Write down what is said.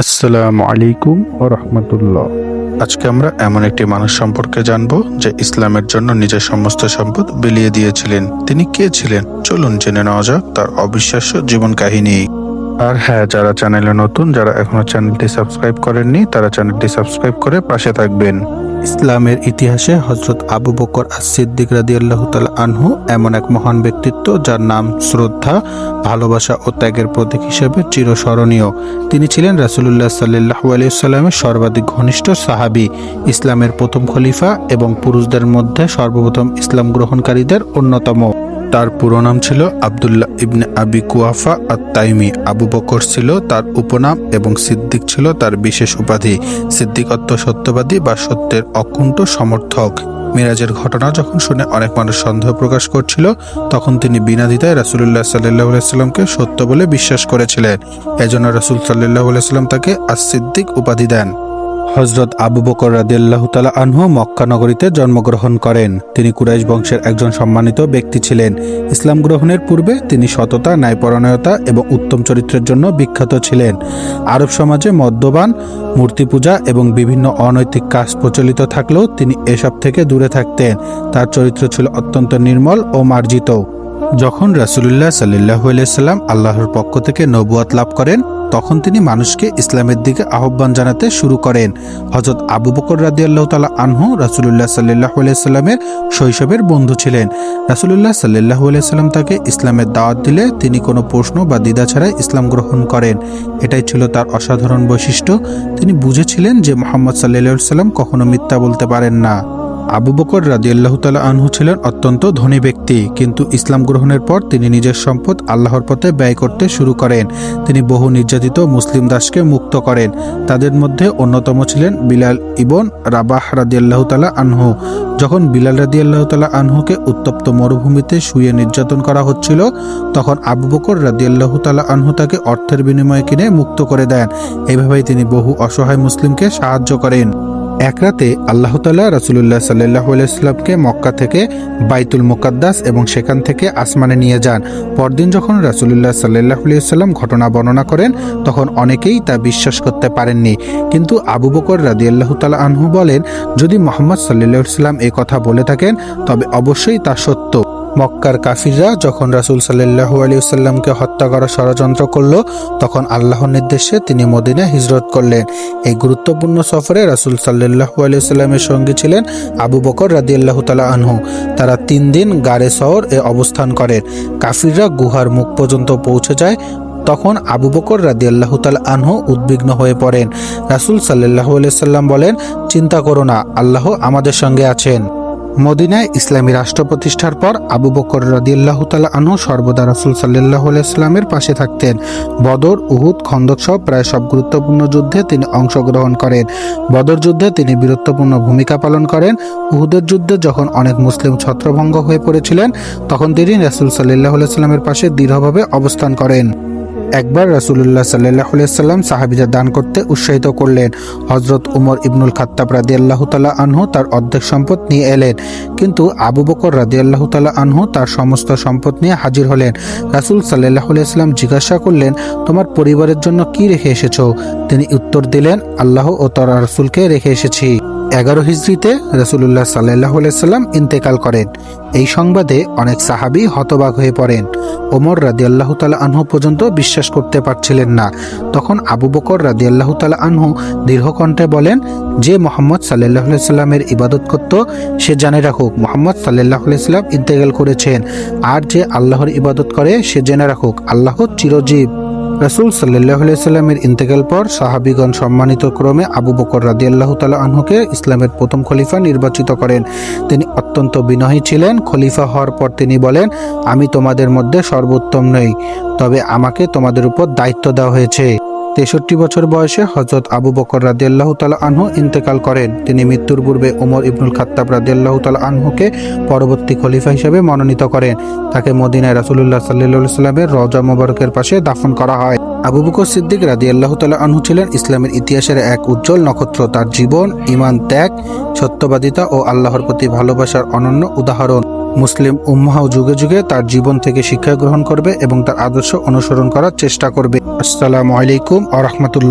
আসসালামু আলাইকুম ওয়া রাহমাতুল্লাহ। আজকে আমরা এমন একটি মানুষ সম্পর্কে জানব যে ইসলামের জন্য নিজের সমস্ত সম্পদ বিলিয়ে দিয়েছিলেন। তিনি কে ছিলেন? চলুন জেনে নেওয়া যাক তার অবিশ্বাস্য জীবন কাহিনী। আর হ্যাঁ, যারা চ্যানেলে নতুন, যারা এখনো চ্যানেলটি সাবস্ক্রাইব করেননি, তারা চ্যানেলটি সাবস্ক্রাইব করে পাশে থাকবেন। ইসলামের ইতিহাসে হযরত আবু বকর আস-সিদ্দিক রাদিয়াল্লাহু তাআলা আনহু এমন এক মহান ব্যক্তিত্ব যার নাম শ্রদ্ধা, ভালোবাসা ও ত্যাগের প্রতীক হিসেবে চিরস্মরণীয়। তিনি ছিলেন রাসূলুল্লাহ সাল্লাল্লাহু আলাইহি ওয়াসাল্লামের সর্বাধিক ঘনিষ্ঠ সাহাবী, ইসলামের প্রথম খলিফা এবং পুরুষদের মধ্যে সর্বপ্রথম ইসলাম গ্রহণকারীদের অন্যতম। তার পুরো নাম ছিল আব্দুল্লাহ ইবনে আবি কুয়াফা আত-তাইমি। আবু বকর ছিল তার উপনাম এবং সিদ্দিক ছিল তার বিশেষ উপাধি। সিদ্দিক অর্থ সত্যবাদী বা সত্যের অকুণ্ঠ সমর্থক। মিরাজের ঘটনা যখন শুনে অনেক মানুষ সন্দেহ প্রকাশ করছিল, তখন তিনি বিনা দ্বিধায় রাসূলুল্লাহ সাল্লাল্লাহু আলাইহি ওয়াসাল্লামকে সত্য বলে বিশ্বাস করেছিলেন। এজন্য রাসূল সাল্লাল্লাহু আলাইহি ওয়াসাল্লাম তাকে আস-সিদ্দিক উপাধি দেন। হযরত আবু বকর রাদিয়াল্লাহু তাআলা আনহু মক্কা নগরীতে জন্মগ্রহণ করেন। তিনি কুরাইশ বংশের একজন সম্মানিত ব্যক্তি ছিলেন। ইসলাম গ্রহণের পূর্বে তিনি সততা, ন্যায়পরায়ণতা এবং উত্তম চরিত্রের জন্য বিখ্যাত ছিলেন। আরব সমাজে মদ্যপান, মূর্তি পূজা এবং বিভিন্ন অনৈতিক কাজ প্রচলিত থাকলেও তিনি এসব থেকে দূরে থাকতেন। তার চরিত্র ছিল অত্যন্ত নির্মল ও মার্জিত। যখন রাসূলুল্লাহ সাল্লাল্লাহু আলাইহি ওয়াসাল্লাম আল্লাহর পক্ষ থেকে নবুয়ত লাভ করেন, তখন তিনি মানুষকে ইসলামের দিকে আহ্বান জানাতে শুরু করেন। হযরত আবু বকর রাদিয়াল্লাহু তাআলা আনহু রাসূলুল্লাহ সাল্লাল্লাহু আলাইহি ওয়াসাল্লামের শৈশবের বন্ধু ছিলেন। রাসূলুল্লাহ সাল্লাল্লাহু আলাইহি ওয়াসাল্লাম তাকে ইসলামের দাওয়াত দিলে তিনি কোনো প্রশ্ন বা দ্বিধা ছাড়াই ইসলাম গ্রহণ করেন। এটাই ছিল তার অসাধারণ বৈশিষ্ট্য। তিনি বুঝেছিলেন যে মুহাম্মদ সাল্লাল্লাহু আলাইহি ওয়াসাল্লাম কখনো মিথ্যা বলতে পারেন না। আবু বকর রাদিয়াল্লাহু তাআলা আনহু ছিলেন অত্যন্ত ধনী ব্যক্তি, কিন্তু ইসলাম গ্রহণের পর তিনি নিজের সম্পদ আল্লাহর পথে ব্যয় করতে শুরু করেন। তিনি বহু নির্যাতিত মুসলিম দাসকে মুক্ত করেন। তাদের মধ্যে অন্যতম ছিলেন বিলাল ইবন রাবাহ রাদিয়াল্লাহু তাআলা আনহু। যখন বিলাল রাদিয়াল্লাহু তাআলা আনহুকে উত্তপ্ত মরুভূমিতে শুয়ে নির্যাতন করা হচ্ছিল, তখন আবু বকর রাদিয়াল্লাহু তাআলা আনহু তাকে অর্থের বিনিময়ে কিনে মুক্ত করে দেন। এইভাবেই তিনি বহু অসহায় মুসলিমকে সাহায্য করেন। এক রাতে আল্লাহ তাআলা রাসূলুল্লাহ সাল্লাল্লাহু আলাইহি ওয়াসাল্লামকে মক্কা থেকে বাইতুল মুকাদ্দাস এবং সেখান থেকে আসমানে নিয়ে যান। পরদিন যখন রাসূলুল্লাহ সাল্লাল্লাহু আলাইহি ওয়াসাল্লাম ঘটনা বর্ণনা করেন, তখন অনেকেই তা বিশ্বাস করতে পারেননি। কিন্তু আবু বকর রাদিয়াল্লাহু তাআলা আনহু বলেন, যদি মুহাম্মদ সাল্লাল্লাহু আলাইহি ওয়াসাল্লাম এই কথা বলে থাকেন, তবে অবশ্যই তা সত্য। মক্কার কাফিররা যখন রাসূল সাল্লাল্লাহু আলাইহি ওয়াসাল্লামকে হত্যা করার ষড়যন্ত্র করল, তখন আল্লাহর নির্দেশে তিনি মদিনায় হিজরত করলেন। এই গুরুত্বপূর্ণ সফরে রাসূল সাল্লাল্লাহু আলাইহি ওয়াসাল্লামের সঙ্গে ছিলেন আবু বকর রাদিয়াল্লাহু তাআলা আনহু। তারা 3 দিন গারে সওর এ অবস্থান করেন। কাফিররা গুহার মুখ পর্যন্ত পৌঁছে যায়। তখন আবু বকর রাদিয়াল্লাহু তাআলা আনহু উদ্বিগ্ন হয়ে পড়েন। রাসূল সাল্লাল্লাহু আলাইহি ওয়াসাল্লাম বলেন, চিন্তা করো না, আল্লাহ আমাদের সঙ্গে আছেন। মদিনায় ইসলামী রাষ্ট্র প্রতিষ্ঠার পর আবু বকর রাদিয়াল্লাহু তাআলা আনহু সর্বদা রাসূল সাল্লাল্লাহু আলাইহি ওয়াসাল্লামের পাশে থাকতেন। বদর, উহুদ, খন্দক সহ প্রায় সব গুরুত্বপূর্ণ যুদ্ধে তিনি অংশগ্রহণ করেন। বদর যুদ্ধে তিনি বীরত্বপূর্ণ ভূমিকা পালন করেন। উহুদের যুদ্ধে যখন অনেক মুসলিম ছত্রভঙ্গ হয়ে পড়েছিলেন, তখন তিনি রাসূল সাল্লাল্লাহু আলাইহি ওয়াসাল্লামের পাশে দৃঢ়ভাবে অবস্থান করেন। একবার রাসূলুল্লাহ সাল্লাল্লাহু আলাইহি ওয়াসাল্লাম সাহাবীদের দান করতে উৎসাহিত করলেন। হযরত উমর ইবনুল খাত্তাব রাদিয়াল্লাহু তাআলা আনহু তার অর্ধেক সম্পদ নিয়ে এলেন, কিন্তু আবু বকর রাদিয়াল্লাহু তাআলা আনহু তার সমস্ত সম্পদ নিয়ে হাজির হলেন। রাসূল সাল্লাল্লাহু আলাইহি ওয়াসাল্লাম জিজ্ঞাসা করলেন, তোমার পরিবারের জন্য কি রেখে এসেছো? তিনি উত্তর দিলেন, আল্লাহ ও তার রাসূলকে রেখে এসেছি। 11 হিজরিতে রাসূলুল্লাহ সাল্লাল্লাহু আলাইহি ওয়াসাল্লাম ইন্তেকাল করেন। এই সংবাদে অনেক সাহাবী হতবাক হয়ে পড়েন। ওমর রাদিয়াল্লাহু তাআলা আনহু পর্যন্ত বিশ্বাস করতে পারছিলেন না। তখন আবু বকর রাদিয়াল্লাহু তাআলা আনহু দীর্ঘ কণ্ঠে বলেন, যে মুহাম্মদ সাল্লাল্লাহু আলাইহি ওয়াসাল্লামের ইবাদত করত, সে জেনে রাখুক মুহাম্মদ সাল্লাল্লাহু আলাইহি ওয়াসাল্লাম ইন্তেকাল করেছেন। আর যে আল্লাহর ইবাদত করে, সে জেনে রাখুক আল্লাহ চিরজীব। রাসূল সাল্লাল্লাহু আলাইহি ওয়াসাল্লামের ইন্তেকাল পর সাহাবীগণ সম্মানিত ক্রমে আবু বকর রাদিয়াল্লাহু তাআলা আনহুকে ইসলামের প্রথম খলিফা নির্বাচিত করেন। তিনি অত্যন্ত বিনয়ী ছিলেন। খলিফা হওয়ার পর তিনি বলেন, আমি তোমাদের মধ্যে সর্বোত্তম নই, তবে আমাকে তোমাদের উপর দায়িত্ব দেওয়া হয়েছে। 63 বছর বয়সে হযরত আবু বকর রাদিয়াল্লাহু তাআলা আনহু ইন্তেকাল করেন। তিনি মৃত্যুর পূর্বে ওমর ইবনুল খাত্তাব রাদিয়াল্লাহু তাআলা আনহুকে পরবর্তী খলিফা হিসেবে মনোনীত করেন। তাকে মদিনায় রাসূলুল্লাহ সাল্লাল্লাহু আলাইহি ওয়াসাল্লামের রওজা মুবারকের পাশে দাফন করা হয়। আবু বকর সিদ্দিক রাদিয়াল্লাহু তাআলা আনহু ছিলেন ইসলামের ইতিহাসের এক উজ্জ্বল নক্ষত্র। তার জীবন, ঈমান, ত্যাগ, সত্যবাদিতা ও আল্লাহর প্রতি ভালোবাসার অনন্য উদাহরণ। মুসলিম উম্মাহ যুগে যুগে তার জীবন থেকে শিক্ষা গ্রহণ করবে এবং তার আদর্শ অনুসরণ করার চেষ্টা করবে। আসসালামু আলাইকুম ওয়া রাহমাতুল্লাহ।